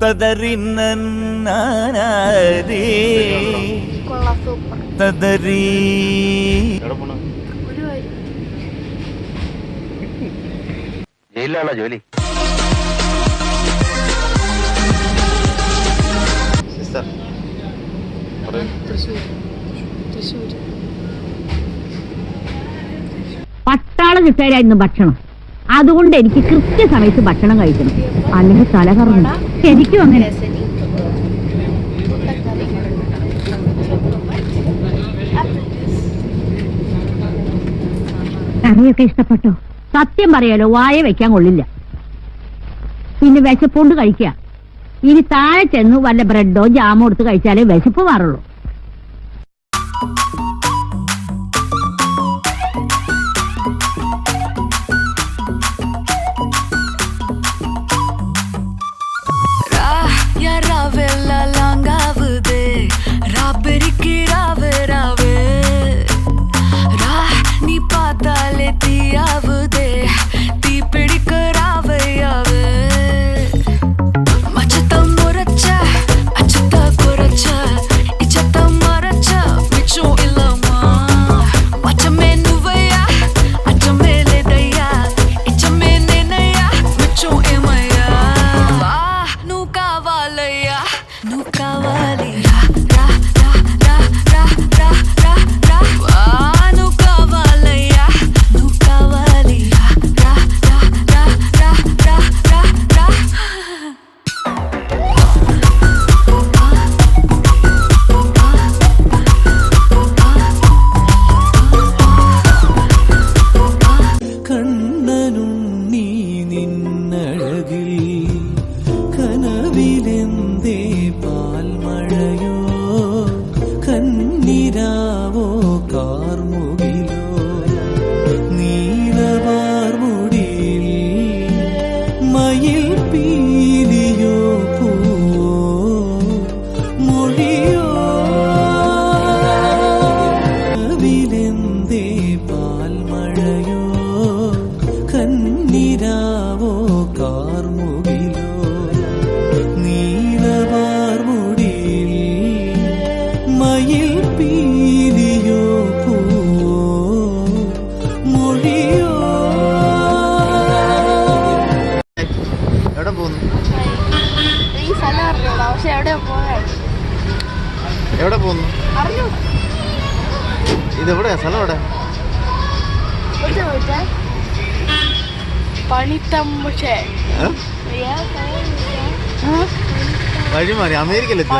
തദറിന്നനാരേ തദരീ ജയിലിലാണോ ജോലി? പട്ടാളം കിട്ടായിരുന്നു ഭക്ഷണം. അതുകൊണ്ട് എനിക്ക് കൃത്യസമയത്ത് ഭക്ഷണം കഴിക്കണം, അല്ലെങ്കിൽ തല കറങ്ങും. ശരിക്കും അങ്ങനെ. കറിയൊക്കെ ഇഷ്ടപ്പെട്ടോ? സത്യം പറയാലോ, വായ വെക്കാൻ കൊള്ളില്ല. പിന്നെ വിശപ്പുകൊണ്ട് കഴിക്കുക. ഇനി താഴെ ചെന്ന് വല്ല ബ്രെഡോ ജാമോ എടുത്ത് കഴിച്ചാലേ വിശപ്പ് മാറുള്ളൂ. എവിടെ പോകുന്നു? ഇതെവിടെയാ സ്ഥലം? എവിടെ? വഴിമാറി അമേരിക്കയിലെത്തി.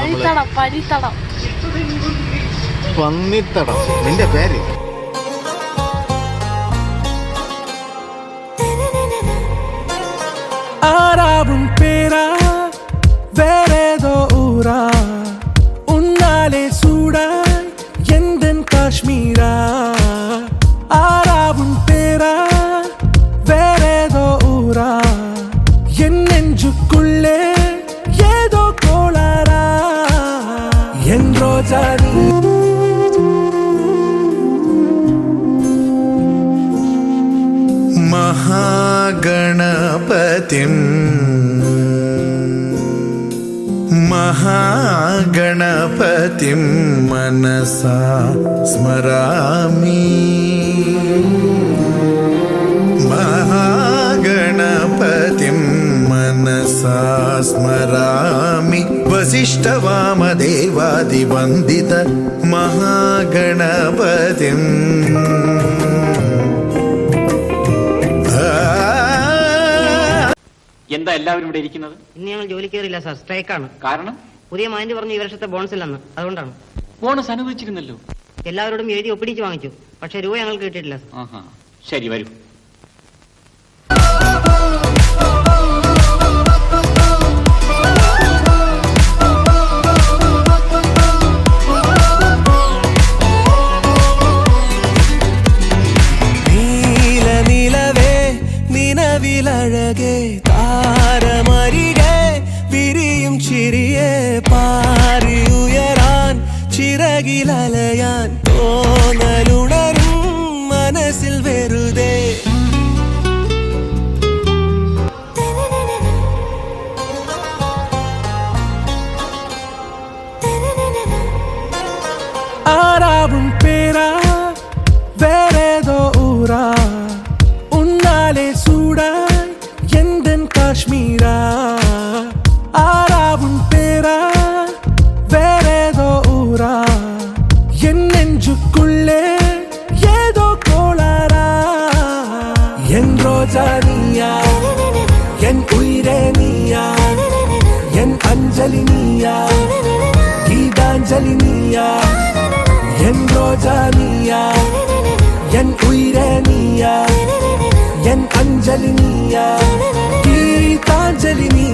പന്നിത്തടം. നിന്റെ പേര്? ആരാവും പേരാ വേറേതോ ഊരാ ഉന്നാലെ സൂടാൻ എന്തൻ കാശ്മീരാ. ആരാവും പേരാ വേറേതോ ഊരാ എൻ നെഞ്ചുക്കുള്ളേ ഏതോ കോളാരാ എൻ രോജാ. മഹാഗണപതിം മഹാഗണപതിം മനസാ സ്മരാമി. മഹാഗണപതിം മനസാ സ്മരാമി. വസിഷ്ഠവാമദേവാദിവന്ദിത മഹാഗണപതിം. എന്താ എല്ലാവരും ഇവിടെ ഇരിക്കുന്നത്? ഇന്ന് ഞങ്ങൾ ജോലി കയറില്ല സാർ, സ്ട്രൈക്കാണ്. കാരണം? പുതിയ മാനേജ് പറഞ്ഞു ഈ വർഷത്തെ ബോണസ് ഇല്ലെന്ന്, അതുകൊണ്ടാണ്. ബോണസ് അനുവദിച്ചിരുന്നല്ലോ. എല്ലാവരോടും എഴുതി ഒപ്പിടിച്ച് വാങ്ങിച്ചു, പക്ഷെ രൂപ ഞങ്ങൾക്ക് കിട്ടിയിട്ടില്ല. ശരി, വരൂ. നിലവിലഴകെ താരമരികെ വിരിയും ചിരിയെ പാറി ഉയരാൻ ചിറകിലലയാൻ തോന്നലുണരും മനസ്സിൽ വെറുതെ. உயிரா ஆறாவும் பேரா வேறேதோ ஊரா என் நெஞ்சுக்குள்ளே ஏதோ கோளாரா என் ரோஜா நீயா என் உயிரே நீயா என் அஞ்சலி நீயா கீதாஞ்சலி நீயா என் ரோஜா நீயா என் உயிரே நீயா என் அஞ்சலி நீயா கீதாஞ்சலி நீ